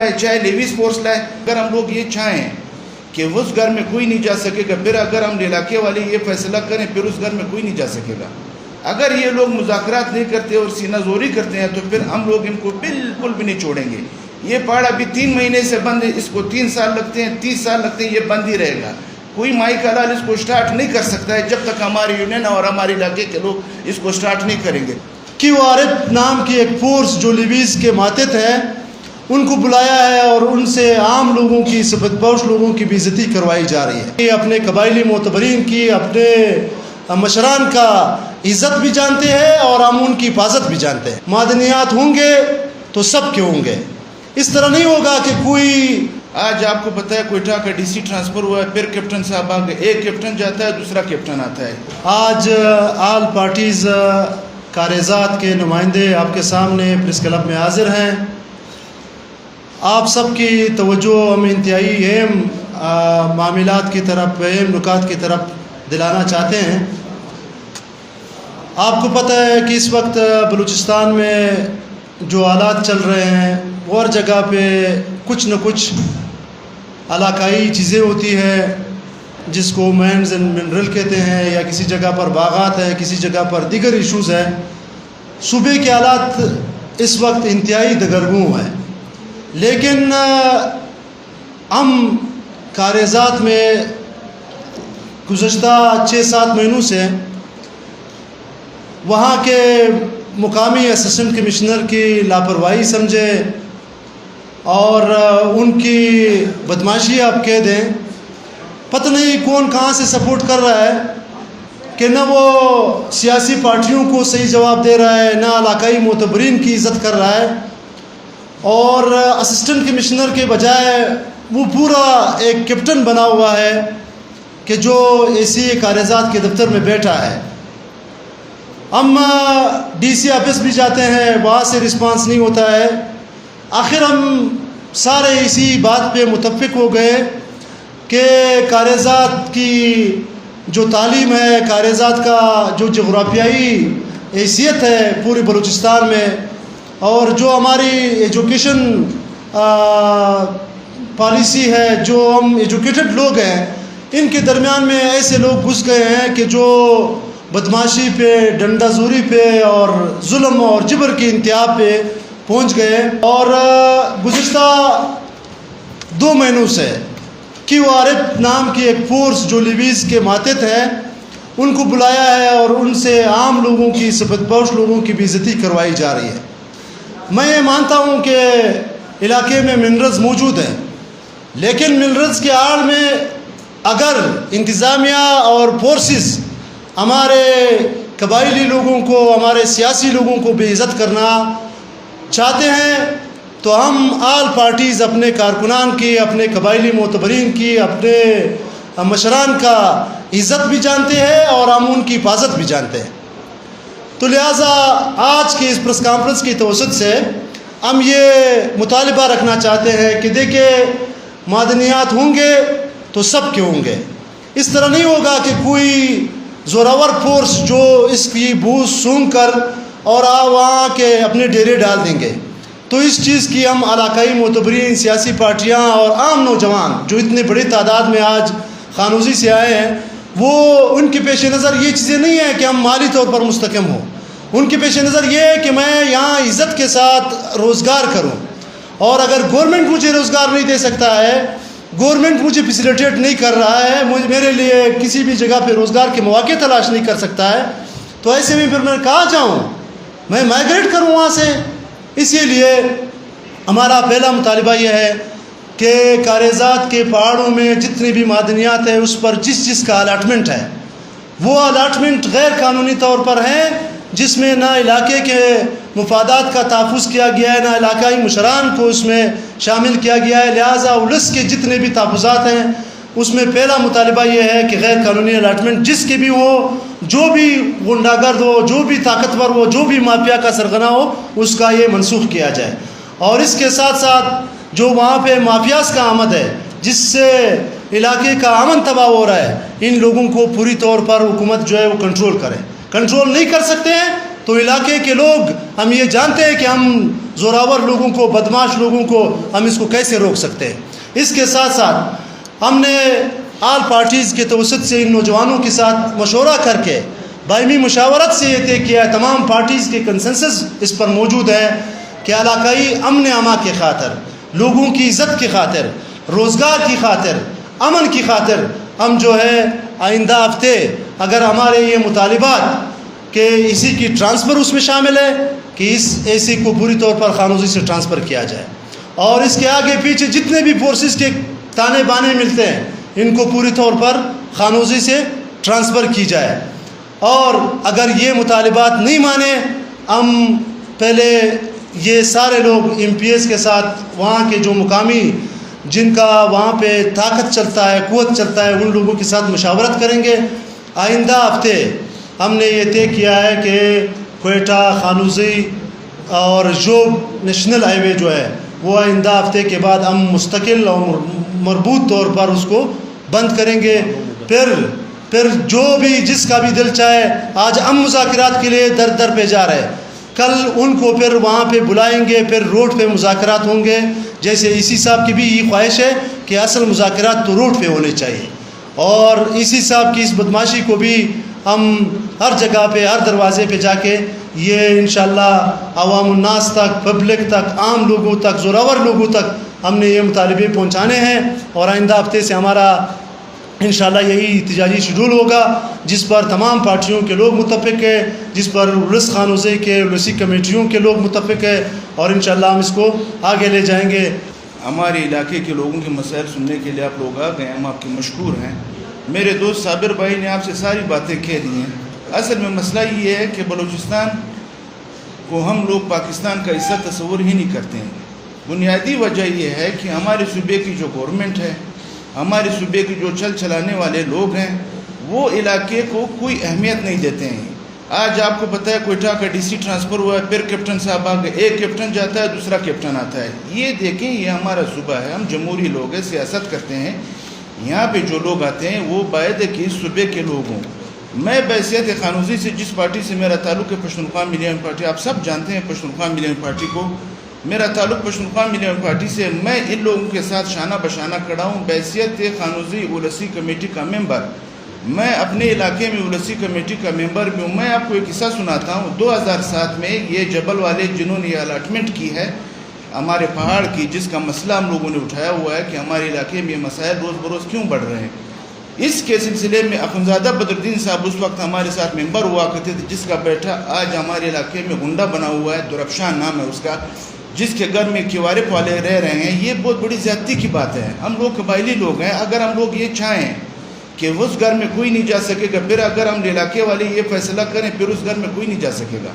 چاہے levies force لائے. اگر ہم لوگ یہ چاہیں کہ اس گھر میں کوئی نہیں جا سکے گا، پھر اگر ہم علاقے والے یہ فیصلہ کریں پھر اس گھر میں کوئی نہیں جا سکے گا. اگر یہ لوگ مذاکرات نہیں کرتے اور سینہ زوری کرتے ہیں تو پھر ہم لوگ ان کو بالکل بھی نہیں چھوڑیں گے. یہ پہاڑ ابھی 3 مہینے سے بند ہے، اس کو 3 سال لگتے ہیں، 30 سال لگتے ہیں، یہ بند ہی رہے گا. کوئی مائی کا لال اس کو سٹارٹ نہیں کر سکتا ہے جب تک ہماری یونین اور ہمارے علاقے کے لوگ اس کو سٹارٹ نہیں کریں گے. QRF نام کی ایک فورس جو لیویز کے ماتحت ہے ان کو بلایا ہے اور ان سے عام لوگوں کی سبکدوش لوگوں کی بے عزتی کروائی جا رہی ہے. یہ اپنے قبائلی معتبرین کی، اپنے مشران کا عزت بھی جانتے ہیں اور ہم ان کی حفاظت بھی جانتے ہیں. معدنیات ہوں گے تو سب کے ہوں گے. اس طرح نہیں ہوگا کہ کوئی آج آپ کو پتہ ہے کوئٹہ کا DC ٹرانسفر ہوا ہے، پھر کیپٹن صاحب آ گئے، ایک کیپٹن جاتا ہے دوسرا کیپٹن آتا ہے. آج آل پارٹیز کاریزات کے نمائندے آپ کے سامنے پریس کلب میں حاضر ہیں. آپ سب کی توجہ ہم انتہائی اہم معاملات کی طرف، اہم نکات کی طرف دلانا چاہتے ہیں. آپ کو پتہ ہے کہ اس وقت بلوچستان میں جو حالات چل رہے ہیں وہ ہر جگہ پہ کچھ نہ کچھ علاقائی چیزیں ہوتی ہیں جس کو مائنز اینڈ منرل کہتے ہیں، یا کسی جگہ پر باغات ہیں، کسی جگہ پر دیگر ایشوز ہیں. صوبے کے حالات اس وقت انتہائی دگرگوں ہیں، لیکن ہم کاریزات میں گزشتہ 6-7 مہینوں سے وہاں کے مقامی اسسٹنٹ کمشنر کی لاپرواہی سمجھے اور ان کی بدماشی آپ کہہ دیں. پتہ نہیں کون کہاں سے سپورٹ کر رہا ہے کہ نہ وہ سیاسی پارٹیوں کو صحیح جواب دے رہا ہے، نہ علاقائی معتبرین کی عزت کر رہا ہے، اور اسسٹنٹ کمشنر کے بجائے وہ پورا ایک کیپٹن بنا ہوا ہے کہ جو AC کاریزات کے دفتر میں بیٹھا ہے. ہم DC آفس بھی جاتے ہیں، وہاں سے رسپانس نہیں ہوتا ہے. آخر ہم سارے اسی بات پہ متفق ہو گئے کہ کاریزات کی جو تعلیم ہے، کاریزات کا جو جغرافیائی حیثیت ہے پورے بلوچستان میں، اور جو ہماری ایجوکیشن پالیسی ہے، جو ہم ایجوکیٹڈ لوگ ہیں، ان کے درمیان میں ایسے لوگ گھس گئے ہیں کہ جو بدماشی پہ، ڈنڈا زوری پہ اور ظلم اور جبر کی انتہا پہ پہنچ گئے. اور گزشتہ 2 مہینوں سے QRF نام کی ایک فورس جو لیویز کے ماتحت ہے ان کو بلایا ہے اور ان سے عام لوگوں کی، سبکدوش لوگوں کی بے عزتی کروائی جا رہی ہے. میں یہ مانتا ہوں کہ علاقے میں منرلز موجود ہیں، لیکن منرلز کے آڑ میں اگر انتظامیہ اور فورسز ہمارے قبائلی لوگوں کو، ہمارے سیاسی لوگوں کو بے عزت کرنا چاہتے ہیں تو ہم آل پارٹیز اپنے کارکنان کی، اپنے قبائلی معتبرین کی، اپنے مشران کا عزت بھی جانتے ہیں اور ہم ان کی حفاظت بھی جانتے ہیں. تو لہٰذا آج کی اس پریس کانفرنس کی توسط سے ہم یہ مطالبہ رکھنا چاہتے ہیں کہ دیکھیں معدنیات ہوں گے تو سب کے ہوں گے. اس طرح نہیں ہوگا کہ کوئی زوراور فورس جو اس کی بوس سونگ کر اور وہاں کے اپنے ڈیرے ڈال دیں گے. تو اس چیز کی ہم علاقائی معتبرین، سیاسی پارٹیاں اور عام نوجوان جو اتنے بڑی تعداد میں آج خانوزی سے آئے ہیں، وہ ان کے پیش نظر یہ چیزیں نہیں ہیں کہ ہم مالی طور پر مستحکم ہوں. ان کے پیش نظر یہ ہے کہ میں یہاں عزت کے ساتھ روزگار کروں، اور اگر گورنمنٹ مجھے روزگار نہیں دے سکتا ہے، گورنمنٹ مجھے فیسیلیٹیٹ نہیں کر رہا ہے، میرے لیے کسی بھی جگہ پہ روزگار کے مواقع تلاش نہیں کر سکتا ہے، تو ایسے میں پھر میں کہاں جاؤں؟ میں مائیگریٹ کروں وہاں سے. اسی لیے ہمارا پہلا مطالبہ یہ ہے کہ کاریزات کے پہاڑوں میں جتنی بھی معدنیات ہیں اس پر جس کا الاٹمنٹ ہے وہ الاٹمنٹ غیر قانونی طور پر ہے، جس میں نہ علاقے کے مفادات کا تحفظ کیا گیا ہے، نہ علاقائی مشران کو اس میں شامل کیا گیا ہے. لہٰذا اولس کے جتنے بھی تحفظات ہیں اس میں پہلا مطالبہ یہ ہے کہ غیر قانونی الاٹمنٹ جس کے بھی ہو، جو بھی غنڈہ گرد ہو، جو بھی طاقتور ہو، جو بھی مافیا کا سرغنہ ہو، اس کا یہ منسوخ کیا جائے. اور اس کے ساتھ ساتھ جو وہاں پہ مافیاز کا آمد ہے جس سے علاقے کا امن تباہ ہو رہا ہے، ان لوگوں کو پوری طور پر حکومت جو ہے وہ کنٹرول کرے. کنٹرول نہیں کر سکتے ہیں تو تو علاقے کے لوگ ہم یہ جانتے ہیں کہ ہم زوراور لوگوں کو، بدماش لوگوں کو ہم اس کو کیسے روک سکتے ہیں۔ اس کے ساتھ ساتھ ہم نے آل پارٹیز کے توسط سے ان نوجوانوں کے ساتھ مشورہ کر کے باہمی مشاورت سے یہ طے کیا ہے، تمام پارٹیز کے کنسنسس اس پر موجود ہے کہ علاقائی امن اما کی خاطر، لوگوں کی عزت کی خاطر، روزگار کی خاطر، امن کی خاطر ہم جو ہے آئندہ ہفتے اگر ہمارے یہ مطالبات کہ اسی کی ٹرانسفر اس میں شامل ہے کہ اس اے سی کو پوری طور پر خانوزی سے ٹرانسفر کیا جائے، اور اس کے آگے پیچھے جتنے بھی فورسز کے تانے بانے ملتے ہیں ان کو پوری طور پر خانوزی سے ٹرانسفر کی جائے۔ اور اگر یہ مطالبات نہیں مانے، ہم پہلے یہ سارے لوگ ایم پی ایس کے ساتھ وہاں کے جو مقامی جن کا وہاں پہ طاقت چلتا ہے، قوت چلتا ہے، ان لوگوں کے ساتھ مشاورت کریں گے۔ آئندہ ہفتے ہم نے یہ طے کیا ہے کہ کوئٹہ، خانوزی اور جوب نیشنل ہائی وے جو ہے وہ آئندہ ہفتے کے بعد ہم مستقل اور مربوط طور پر اس کو بند کریں گے۔ پھر جو بھی جس کا بھی دل چاہے، آج ہم مذاکرات کے لیے در در پہ جا رہے ہیں، کل ان کو پھر وہاں پہ بلائیں گے، پھر روڈ پہ مذاکرات ہوں گے۔ جیسے اسی صاحب کی بھی یہ خواہش ہے کہ اصل مذاکرات تو روڈ پہ ہونے چاہیے، اور اسی صاحب کی اس بدماشی کو بھی ہم ہر جگہ پہ، ہر دروازے پہ جا کے یہ انشاءاللہ عوام الناس تک، پبلک تک، عام لوگوں تک، زوراور لوگوں تک ہم نے یہ مطالبے پہنچانے ہیں۔ اور آئندہ ہفتے سے ہمارا انشاءاللہ یہی احتجاجی شیڈول ہوگا جس پر تمام پارٹیوں کے لوگ متفق ہیں، جس پر ولس خانوزے کے ولسی کمیٹیوں کے لوگ متفق ہیں، اور انشاءاللہ ہم اس کو آگے لے جائیں گے۔ ہمارے علاقے کے لوگوں کے مسائل سننے کے لیے آپ لوگ آ گئے ہیں، ہم آپ کے مشکور ہیں۔ میرے دوست صابر بھائی نے آپ سے ساری باتیں کہہ دی ہیں۔ اصل میں مسئلہ یہ ہے کہ بلوچستان کو ہم لوگ پاکستان کا حصہ تصور ہی نہیں کرتے ہیں۔ بنیادی وجہ یہ ہے کہ ہمارے صوبے کی جو گورنمنٹ ہے، ہمارے صوبے کی جو چلانے والے لوگ ہیں، وہ علاقے کو کوئی اہمیت نہیں دیتے ہیں۔ آج آپ کو پتہ ہے کوئٹہ کا ڈی سی ٹرانسفر ہوا ہے، پھر کیپٹن صاحب آ گئے، ایک کیپٹن جاتا ہے دوسرا کیپٹن آتا ہے۔ یہ دیکھیں، یہ ہمارا صوبہ ہے، ہم جمہوری لوگ ہیں، سیاست کرتے ہیں۔ یہاں پہ جو لوگ آتے ہیں وہ باید ہے کہ اس صوبے کے لوگ ہوں۔ میں بحیثیت خانوزی سے جس پارٹی سے میرا تعلق ہے، پشتونخوا ملین پارٹی، آپ سب جانتے ہیں پشتونخوا ملین پارٹی کو، میرا تعلق پشتونخوا ملین پارٹی سے، میں ان لوگوں کے ساتھ شانہ بشانہ کھڑا ہوں۔ بحیثیت خانوزی اولسی کمیٹی کا ممبر، میں اپنے علاقے میں اولسی کمیٹی کا ممبر بھی ہوں۔ میں آپ کو ایک قصہ سناتا ہوں۔ 2007 میں یہ جبل والے جنہوں نے یہ الاٹمنٹ کی ہے ہمارے پہاڑ کی، جس کا مسئلہ ہم لوگوں نے اٹھایا ہوا ہے کہ ہمارے علاقے میں یہ مسائل روز بروز کیوں بڑھ رہے ہیں، اس کے سلسلے میں اخنزادہ بدردین صاحب اس وقت ہمارے ساتھ ممبر ہوا کرتے تھے، جس کا بیٹا آج ہمارے علاقے میں گنڈا بنا ہوا ہے، درفشان نام ہے اس کا، جس کے گھر میں کیوارے والے رہ رہے ہیں۔ یہ بہت بڑی زیادتی کی بات ہے۔ ہم لوگ قبائلی لوگ ہیں، اگر ہم لوگ یہ چاہیں کہ اس گھر میں کوئی نہیں جا سکے گا، پھر اگر ہم علاقے والے یہ فیصلہ کریں پھر اس گھر میں کوئی نہیں جا سکے گا،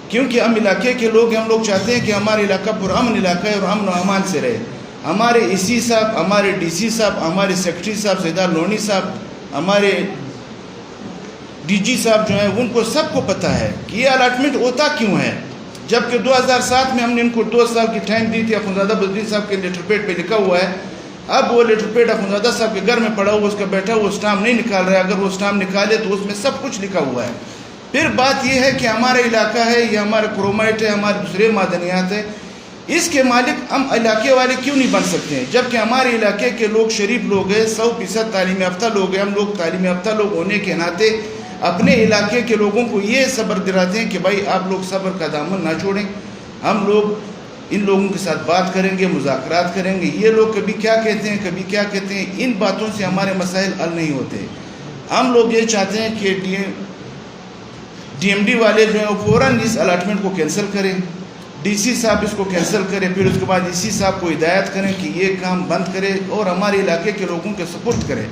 کیونکہ ہم علاقے کے لوگ ہیں، ہم لوگ چاہتے ہیں کہ ہمارا علاقہ پرامن علاقہ ہے اور امن و امان سے رہے۔ ہمارے اے سی صاحب، ہمارے ڈی سی صاحب، ہمارے سیکرٹری صاحب زیدہ لونی صاحب، ہمارے ڈی جی صاحب جو ہیں، ان کو سب کو پتہ ہے کہ یہ الاٹمنٹ ہوتا کیوں ہے۔ جبکہ 2007 میں ہم نے ان کو 2 سال کی ٹائم دی تھی، اخنزادہ بدردین صاحب کے لیٹر پیڈ پہ لکھا ہوا ہے۔ اب وہ لیٹر پیڈ اخنزادہ صاحب کے گھر میں پڑا ہوا، اس کا بیٹا وہ اسٹامپ نہیں نکال رہا ہے۔ اگر وہ اسٹامپ نکالے تو اس میں سب کچھ لکھا ہوا ہے۔ پھر بات یہ ہے کہ ہمارا علاقہ ہے، یہ ہمارا کرومائٹ ہے، ہمارے دوسرے معدنیات ہیں، اس کے مالک ہم علاقے والے کیوں نہیں بن سکتے ہیں؟ جبکہ ہمارے علاقے کے لوگ شریف لوگ ہیں، 100% تعلیم یافتہ لوگ ہیں۔ ہم لوگ تعلیم یافتہ لوگ ہونے کے ناطے اپنے علاقے کے لوگوں کو یہ صبر دلاتے ہیں کہ بھائی آپ لوگ صبر کا دامن نہ چھوڑیں، ہم لوگ ان لوگوں کے ساتھ بات کریں گے، مذاکرات کریں گے۔ یہ لوگ کبھی کیا کہتے ہیں، کبھی کیا کہتے ہیں، ان باتوں سے ہمارے مسائل حل نہیں ہوتے۔ ہم لوگ یہ چاہتے ہیں کہ ڈی ایم ڈی والے جو ہیں وہ فوراً اس الاٹمنٹ کو کینسل کریں، ڈی سی صاحب اس کو کینسل کریں، پھر اس کے بعد ای سی صاحب کو ہدایت کریں کہ یہ کام بند کرے اور ہمارے علاقے کے لوگوں کے سپورٹ کریں۔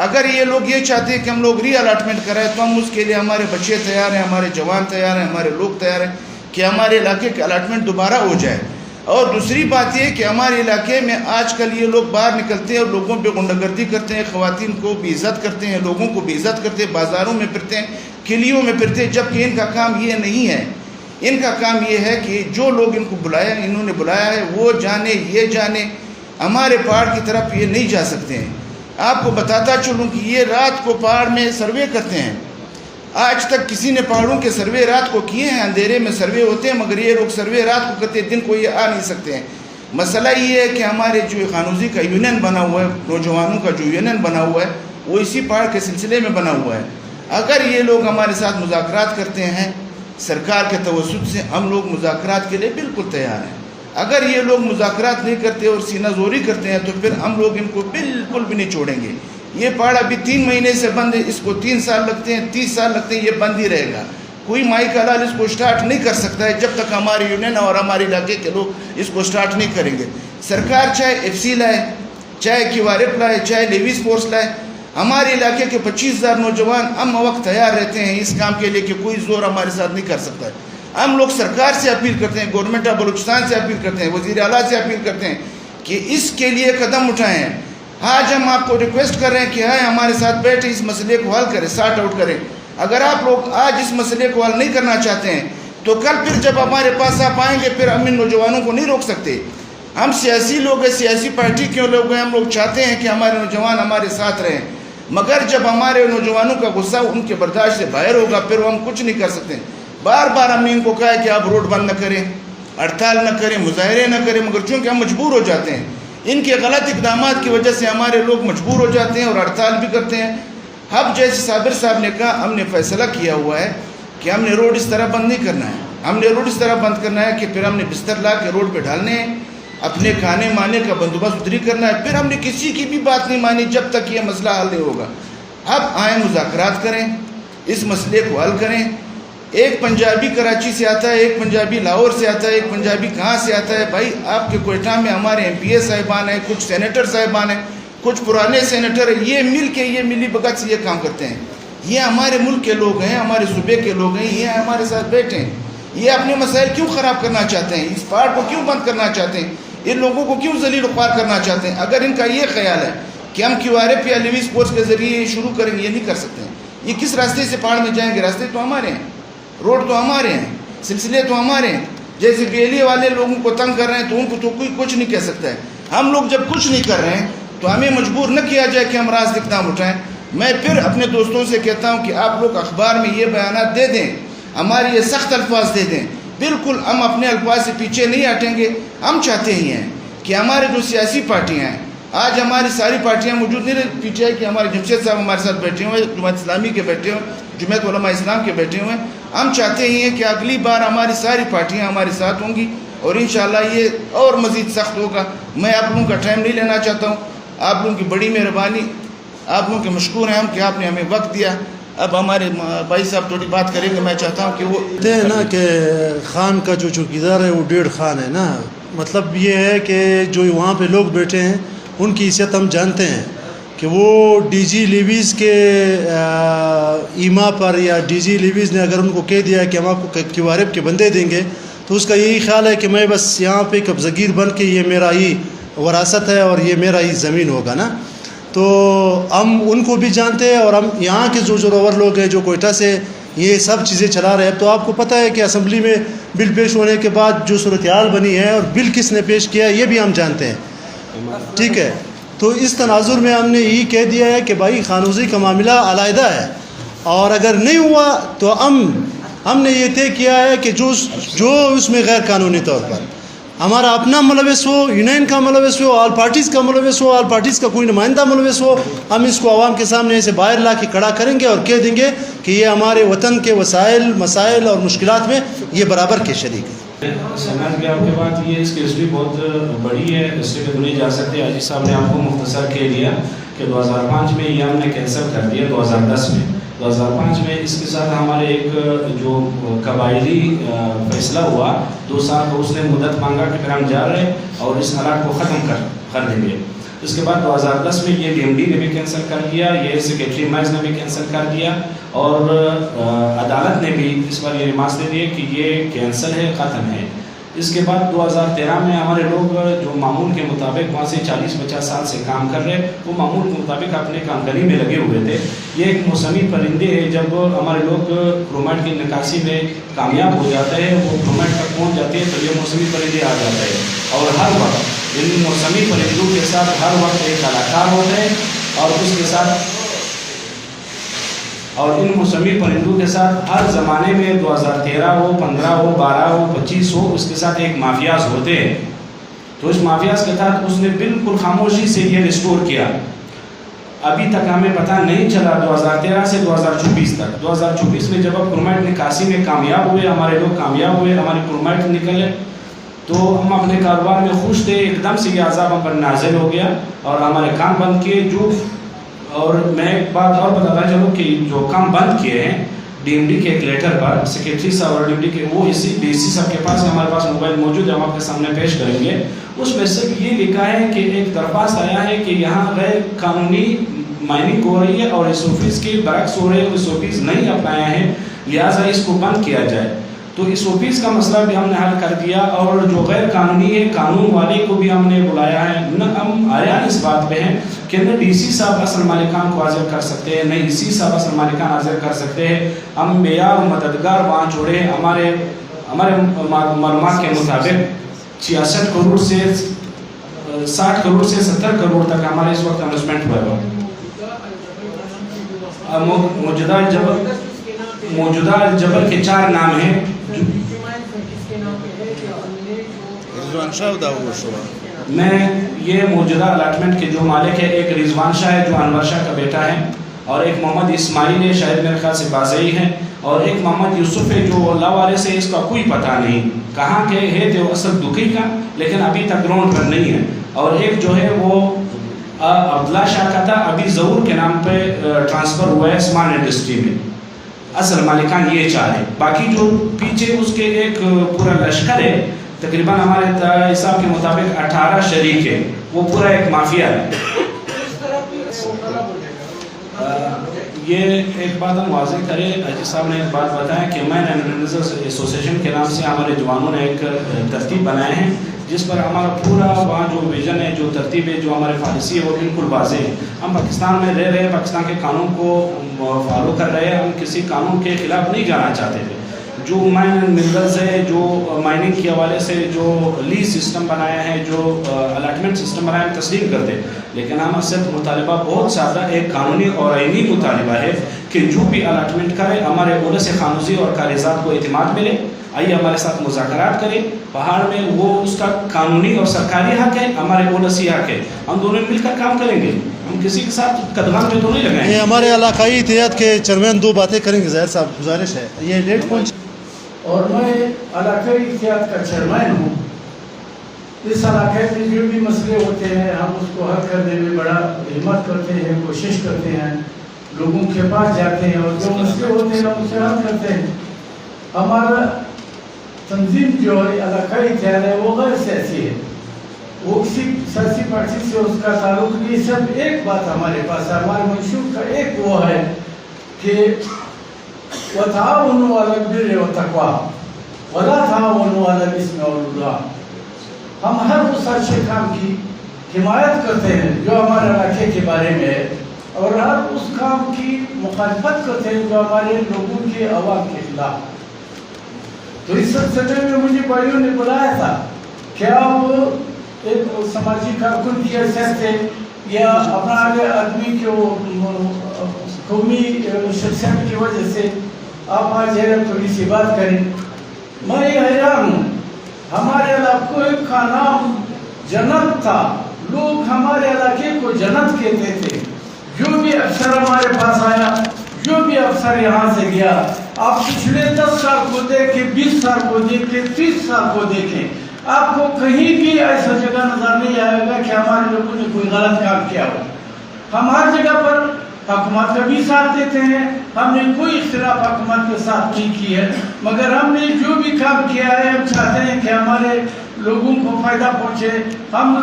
اگر یہ لوگ یہ چاہتے ہیں کہ ہم لوگ ری الاٹمنٹ کرائیں تو ہم اس کے لیے، ہمارے بچے تیار ہیں، ہمارے جوان تیار ہیں، ہمارے لوگ تیار ہیں کہ ہمارے علاقے کے الاٹمنٹ دوبارہ ہو جائے۔ اور دوسری بات یہ کہ ہمارے علاقے میں آج کل یہ لوگ باہر نکلتے ہیں اور لوگوں پہ غنڈہ گردی کرتے ہیں، خواتین کو بھی عزت کرتے ہیں، لوگوں کو بھی عزت کرتے ہیں، بازاروں میں پھرتے ہیں، کلیوں میں پھرتے ہیں، جبکہ ان کا کام یہ نہیں ہے۔ ان کا کام یہ ہے کہ جو لوگ ان کو بلایا، انہوں نے بلایا ہے، وہ جانے، یہ جانے، ہمارے پہاڑ کی طرف یہ نہیں جا سکتے ہیں۔ آپ کو بتاتا چلوں کہ یہ رات کو پہاڑ میں سروے کرتے ہیں، آج تک کسی نے پہاڑوں کے سروے رات کو کیے ہیں؟ اندھیرے میں سروے ہوتے ہیں، مگر یہ لوگ سروے رات کو کرتے ہیں، دن کو یہ آ نہیں سکتے ہیں۔ مسئلہ یہ ہے کہ ہمارے جو قانوزی کا یونین بنا ہوا ہے، نوجوانوں کا جو یونین بنا ہوا ہے، وہ اسی پہاڑ کے سلسلے میں بنا ہوا ہے۔ اگر یہ لوگ ہمارے ساتھ مذاکرات کرتے ہیں سرکار کے توسط سے، ہم لوگ مذاکرات کے لیے بالکل تیار ہیں۔ اگر یہ لوگ مذاکرات نہیں کرتے اور سینہ زوری کرتے ہیں تو پھر ہم لوگ ان کو بالکل بھی نہیں چھوڑیں گے۔ یہ پہاڑ ابھی 3 مہینے سے بند ہے، اس کو 3 سال لگتے ہیں، 30 سال لگتے ہیں، یہ بند ہی رہے گا۔ کوئی مائی کا لال اس کو سٹارٹ نہیں کر سکتا ہے جب تک ہماری یونین اور ہمارے علاقے کے لوگ اس کو سٹارٹ نہیں کریں گے۔ سرکار چاہے ایف سی لائے، چاہے QRF لائے، چاہے لیویز فورس لائے، ہمارے علاقے کے 25,000 نوجوان ہم وقت تیار رہتے ہیں اس کام کے لیے کہ کوئی زور ہمارے ساتھ نہیں کر سکتا ہے۔ ہم لوگ سرکار سے اپیل کرتے ہیں، گورنمنٹ آف بلوچستان سے اپیل کرتے ہیں، وزیر اعلیٰ سے اپیل کرتے ہیں کہ اس کے لیے قدم اٹھائیں۔ آج ہم آپ کو ریکویسٹ کر رہے ہیں کہ ہمارے ساتھ بیٹھے اس مسئلے کو حل کریں، سارٹ آؤٹ کریں۔ اگر آپ لوگ آج اس مسئلے کو حل نہیں کرنا چاہتے ہیں تو کل پھر جب ہمارے پاس آپ آئیں گے پھر ہم ان نوجوانوں کو نہیں روک سکتے۔ ہم سیاسی لوگ ہیں، سیاسی پارٹی کے لوگ ہیں، ہم لوگ چاہتے ہیں کہ ہمارے نوجوان ہمارے ساتھ رہیں، مگر جب ہمارے نوجوانوں کا غصہ ان کے برداشت سے باہر ہوگا پھر ہم کچھ نہیں کر سکتے۔ بار بار ہم نے ان کو کہا ہے کہ آپ روڈ بند نہ کریں، ہڑتال نہ کریں، مظاہرے نہ کریں، مگر چونکہ ہم مجبور ہو جاتے ہیں، ان کے غلط اقدامات کی وجہ سے ہمارے لوگ مجبور ہو جاتے ہیں اور ہڑتال بھی کرتے ہیں۔ اب جیسے صابر صاحب نے کہا، ہم نے فیصلہ کیا ہوا ہے کہ ہم نے روڈ اس طرح بند نہیں کرنا ہے، ہم نے روڈ اس طرح بند کرنا ہے کہ پھر ہم نے بستر لا کے روڈ پہ ڈالنے ہیں، اپنے کھانے مانے کا بندوبست ادھری کرنا ہے۔ پھر ہم نے کسی کی بھی بات نہیں مانی جب تک یہ مسئلہ حل نہیں ہوگا۔ اب آئیں مذاکرات کریں، اس مسئلے کو حل کریں۔ ایک پنجابی کراچی سے آتا ہے، ایک پنجابی لاہور سے آتا ہے، ایک پنجابی کہاں سے آتا ہے؟ بھائی آپ کے کوئٹہ میں ہمارے MP صاحبان ہیں، کچھ سینیٹر صاحبان ہیں، کچھ پرانے سینیٹر ہیں، یہ مل کے یہ ملی بھگت سے یہ کام کرتے ہیں۔ یہ ہمارے ملک کے لوگ ہیں، ہمارے صوبے کے لوگ ہیں، یہ ہمارے ساتھ بیٹھے ہیں۔ یہ اپنے مسائل کیوں خراب کرنا چاہتے ہیں؟ اس پہاڑ کو کیوں بند کرنا چاہتے ہیں؟ ان لوگوں کو کیوں ذلیل و خوار کرنا چاہتے ہیں؟ اگر ان کا یہ خیال ہے کہ ہم QRF یا لیویز فورس کے ذریعے یہ شروع کریں گے، یہ نہیں کر سکتے ہیں۔ یہ کس راستے سے پہاڑ میں جائیں گے؟ راستے تو ہمارے ہیں، روڈ تو ہمارے ہیں، سلسلے تو ہمارے ہیں۔ جیسے بیلی والے لوگوں کو تنگ کر رہے ہیں تو ان کو تو کوئی کچھ نہیں کہہ سکتا ہے۔ ہم لوگ جب کچھ نہیں کر رہے ہیں تو ہمیں مجبور نہ کیا جائے کہ ہم راست اقدام اٹھائیں۔ میں پھر اپنے دوستوں سے کہتا ہوں کہ آپ لوگ اخبار میں یہ بیانات دے دیں، ہمارے یہ سخت الفاظ دے دیں، بالکل ہم اپنے الفاظ سے پیچھے نہیں ہٹیں گے۔ ہم چاہتے ہی ہیں کہ ہمارے جو سیاسی پارٹیاں ہیں، آج ہماری ساری پارٹیاں موجود نہیں رہتی، پیچھے ہے کہ ہمارے جمشید صاحب ہمارے ساتھ بیٹھے ہوئے، جماعت اسلامی کے بیٹھے ہوئے، جمعیت علماء اسلام کے بیٹھے ہوئے ہیں۔ ہم چاہتے ہی ہیں کہ اگلی بار ہماری ساری پارٹیاں ہمارے ساتھ ہوں گی اور انشاءاللہ یہ اور مزید سخت ہوگا۔ میں آپ لوگوں کا ٹائم نہیں لینا چاہتا ہوں، آپ لوگوں کی بڑی مہربانی، آپ لوگوں کے مشکور ہیں ہم کہ آپ نے ہمیں وقت دیا۔ اب ہمارے بھائی صاحب تھوڑی بات کریں گے، میں چاہتا ہوں کہ وہ کہتے ہیں نا کہ خان کا جو چوکیدار ہے وہ 1.5 خان ہے نا۔ مطلب یہ ہے کہ جو وہاں پہ لوگ بیٹھے ہیں ان کی حیثیت ہم جانتے ہیں کہ وہ DG لیویز کے ایما پر یا DG لیویز نے اگر ان کو کہہ دیا کہ ہم آپ کو QRF کے بندے دیں گے تو اس کا یہی خیال ہے کہ میں بس یہاں پہ قبضگیر بن کے یہ میرا ہی وراثت ہے اور یہ میرا ہی زمین ہوگا نا۔ تو ہم ان کو بھی جانتے ہیں اور ہم یہاں کے جو زورور لوگ ہیں جو کوئٹہ سے یہ سب چیزیں چلا رہے ہیں۔ تو آپ کو پتہ ہے کہ اسمبلی میں بل پیش ہونے کے بعد جو صورتحال بنی ہے اور بل کس نے پیش کیا ہے یہ بھی ہم جانتے ہیں، ٹھیک ہے۔ تو اس تناظر میں ہم نے یہی کہہ دیا ہے کہ بھائی خانوزی کا معاملہ علیحدہ ہے، اور اگر نہیں ہوا تو ہم نے یہ طے کیا ہے کہ جو اس میں غیر قانونی طور پر ہمارا اپنا ملوث ہو، یونین کا ملوث ہو، آل پارٹیز کا ملوث ہو، آل پارٹیز کا کوئی نمائندہ ملوث ہو، ہم اس کو عوام کے سامنے سے باہر لا کے کھڑا کریں گے اور کہہ دیں گے کہ یہ ہمارے وطن کے وسائل، مسائل اور مشکلات میں یہ برابر کے شریک ہے۔ سمجھ گیا آپ کے بات، یہ اس کی ہسٹری بہت بڑی ہے، اس سے بھی نہیں جا سکتے۔ عزیز صاحب نے آپ کو مختصر کہہ دیا کہ 2005 میں یہ ہم نے کینسل کر دیا، 2010 میں 2005 میں اس کے ساتھ ہمارے ایک جو قبائلی فیصلہ ہوا 2 سال کو اس نے مدت مانگا کہ پھر ہم جا رہے ہیں اور اس حالات کو ختم کر دیں گے۔ اس کے بعد 2010 میں یہ DMD نے بھی کینسل کر دیا، یہ سیکریٹری مرز نے بھی کینسل کر دیا، اور عدالت نے بھی اس پر یہ ریمارکس دے دیے کہ یہ کینسل ہے، ختم ہے۔ اس کے بعد 2013 میں ہمارے لوگ جو معمول کے مطابق وہاں سے 40-50 سال سے کام کر رہے، وہ معمول کے مطابق اپنے کامگری میں لگے ہوئے تھے۔ یہ ایک موسمی پرندے ہیں، جب ہمارے لوگ کرومائٹ کی نکاسی میں کامیاب ہو جاتے ہیں، وہ کرومائٹ تک پہنچ جاتے ہیں تو یہ موسمی پرندے آ جاتے ہیں، اور ہر وقت ان موسمی پرندوں کے ساتھ ہر وقت ایک کلاکار ہوتے ہیں، اور اس کے ساتھ اور ان موسمی پرندوں کے ساتھ ہر زمانے میں 2013 ہو 15 ہو 12 ہو 25 ہو اس کے ساتھ ایک مافیاز ہوتے ہیں. تو اس مافیاز کے تحت اس نے بالکل خاموشی سے یہ ریسٹور کیا. ابھی تک ہمیں پتہ نہیں چلا 2013 سے 2024 تک. 2024 میں جب اب کرومائٹ نکاسی میں کامیاب ہوئے, ہمارے لوگ کامیاب ہوئے, ہمارے کرومائٹ نکلے, تو ہم اپنے کاروبار میں خوش تھے. ایک دم سے یہ عذاب ہم پر نازل ہو گیا اور ہمارے کام بند کیے. اور میں ایک بات اور بتاتا چلوں کہ جو کام بند کیے ہیں ڈی ایم ڈی کے ایک لیٹر پر سیکریٹری صاحب اور ڈی ایم ڈی کے وہ اسی ڈی سی صاحب کے پاس ہمارے پاس موبائل موجود ہے, ہم آپ کے سامنے پیش کریں گے. اس میں سے یہ لکھا ہے کہ ایک درخواست آیا ہے کہ یہاں غیر قانونی مائننگ ہو رہی ہے اور اس آفس کے برعکس ہو رہے ہیں, اس آفس نہیں اپنایا ہے, لہٰذا اس کو بند کیا جائے. تو اس آفس کا مسئلہ بھی ہم نے حل کر دیا اور جو غیر قانونی ہے قانون والے کو بھی ہم نے بلایا ہے. ہم آیا اس بات پہ ہیں کہ نہ ڈی سی صاحب اصل مالکان کو حاضر کر سکتے ہیں, نہ ای سی صاحب اصل مالکان حاضر کر سکتے ہیں. ہم معیار و مددگار وہاں چھوڑے. ہمارے معلومات کے مطابق 66 کروڑ سے 60 کروڑ سے 70 کروڑ تک ہمارے اس وقت انویسٹمنٹ ہوا ہے. موجودہ الجبل کے 4 نام ہیں. میں یہ موجودہ الاٹمنٹ کے جو مالک ہے, ایک رضوان شاہ ہے جو انور شاہ کا بیٹا ہے, اور ایک محمد اسماعیل ہے شاید میرے خیال سے بازئی ہے, اور ایک محمد یوسف ہے جو اللہ والے سے اس کا کوئی پتہ نہیں کہاں کے ہے تو اصل دکھی کا, لیکن ابھی تک گراؤنڈ پر نہیں ہے. اور ایک جو ہے وہ عبداللہ شاہ کا تھا, ابھی ظہور کے نام پہ ٹرانسفر ہوا ہے اسمان انڈسٹری میں. اصل مالکان یہ 4 ہے. باقی جو پیچھے اس کے ایک پورا لشکر ہے, تقریباً ہمارے حساب کے مطابق 18 شریک ہے, وہ پورا ایک مافیا ہے. یہ ایک بات ہم واضح کریں, حاجی صاحب نے ایک بات بتایا کہ مین اینڈ ایسوسیشن کے نام سے ہمارے جوانوں نے ایک ترتیب بنائے ہیں جس پر ہمارا پورا وہاں جو ویژن ہے, جو ترتیب ہے, جو ہمارے پالیسی ہے وہ بالکل واضح ہے. ہم پاکستان میں رہ رہے ہیں, پاکستان کے قانون کو فالو کر رہے ہیں, ہم کسی قانون کے خلاف نہیں جانا چاہتے تھے. جو مائن اینڈ منرلز ہے, جو مائننگ کے حوالے سے جو لیز سسٹم بنایا ہے, جو الاٹمنٹ سسٹم بنایا ہے, تسلیم کرتے. لیکن ہم صرف مطالبہ بہت سادہ ایک قانونی اور آئینی مطالبہ ہے کہ جو بھی الاٹمنٹ کرے ہمارے اولے سے قانونی اور کاغذات کو اعتماد ملے. آئیے ہمارے ساتھ مذاکرات کریں. پہاڑ میں وہ اس کا قانونی اور سرکاری حق ہے, ہمارے اولسی حق ہے. ہم دونوں مل کر کام کریں گے, ہم کسی کے ساتھ قدغن میں تو نہیں لگائیں گے. یہ ہمارے علاقائی اتحاد کے چیئرمین 2 باتیں کریں گے. ظاہر صاحب گزارش ہے, یہ لیٹ پہنچ. اور میں علاقائی اتحاد کا چیئرمین ہوں. اس علاقے میں جو بھی مسئلے ہوتے ہیں ہم اس کو حل کرنے میں بڑا ہمت کرتے ہیں, کوشش کرتے ہیں, لوگوں کے پاس جاتے ہیں اور جو مسئلے ہوتے ہیں ہم اسے حل کرتے ہیں. ہمارا تنظیم جو ہے علاقائی اتحاد ہے وہ غیر سیاسی ہے, وہ کسی سیاسی پارٹی سے اس کا تعلق نہیں. سب ایک بات ہمارے پاس ہے, ہمارے منشور کا ایک وہ ہے کہ وَتَعَاوَنُوا عَلَى الْبِرِّ وَالتَّقْوَىٰ وَلَا تَعَاوَنُوا عَلَى الْإِثْمِ وَالْعُدْوَانِ. ہم ہر اس اچھے کام کی حمایت کرتے ہیں جو ہمارے علاقے کے بارے میں ہے, اور ہر اس کام کی مخالفت کرتے ہیں جو ہمارے لوگوں کے عوام کے خلاف. تو اس سلسلے میں مجھے بھائیوں نے بلایا تھا کہ آپ ایک سماجی کارکن کی حیثیت سے یا اپنا آدمی کے قومی شخصیت کی وجہ سے آپ آج تھوڑی سی بات کریں. میں یہ حیران ہوں, ہمارے علاقے کا نام جنت تھا, لوگ ہمارے علاقے کو جنت کہتے تھے. جو بھی افسر ہمارے پاس آیا, جو بھی افسر یہاں سے گیا, آپ پچھلے 10 سال کو دیکھیں, 20 سال کو دیکھیں, 30 سال کو دیکھیں, آپ کو کہیں بھی ایسا جگہ نظر نہیں آئے گا کہ ہمارے لوگوں نے کوئی غلط کام کیا ہو. ہم ہر جگہ پر حکومت کا بھی ساتھ دیتے ہیں, ہم نے کوئی اختلاف حکومت کے ساتھ نہیں کی ہے, مگر ہم نے جو بھی کام کیا ہے ہم چاہتے ہیں کہ ہمارے لوگوں کو فائدہ پہنچے. ہم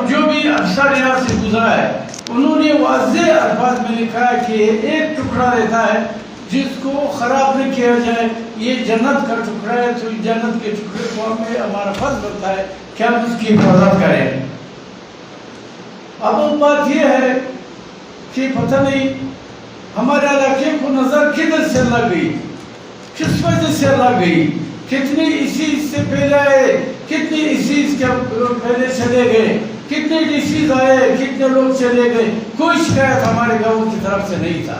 جو بھی افسر یہاں سے گزرا ہے انہوں نے واضح الفاظ میں لکھا ہے کہ ایک ٹکڑا رہتا ہے جس کو خراب نہ کیا جائے, یہ جنت کا ٹکڑا ہے, تو جنت کے ٹکڑے کو ہمیں ہمارا فرض بنتا ہے کہ ہم اس کی حفاظت کریں. اب بات یہ ہے کہ پتہ نہیں ہمارے علاقے کو نظر کدھر سے لگ گئی, کس وجہ سے لگ گئی, کتنے اسی سے پہلے آئے, کتنے اسی کے پہلے چلے گئے, کتنے ڈی سی آئے, کتنے لوگ چلے گئے, کوئی شکایت ہمارے گاؤں کی طرف سے نہیں تھا.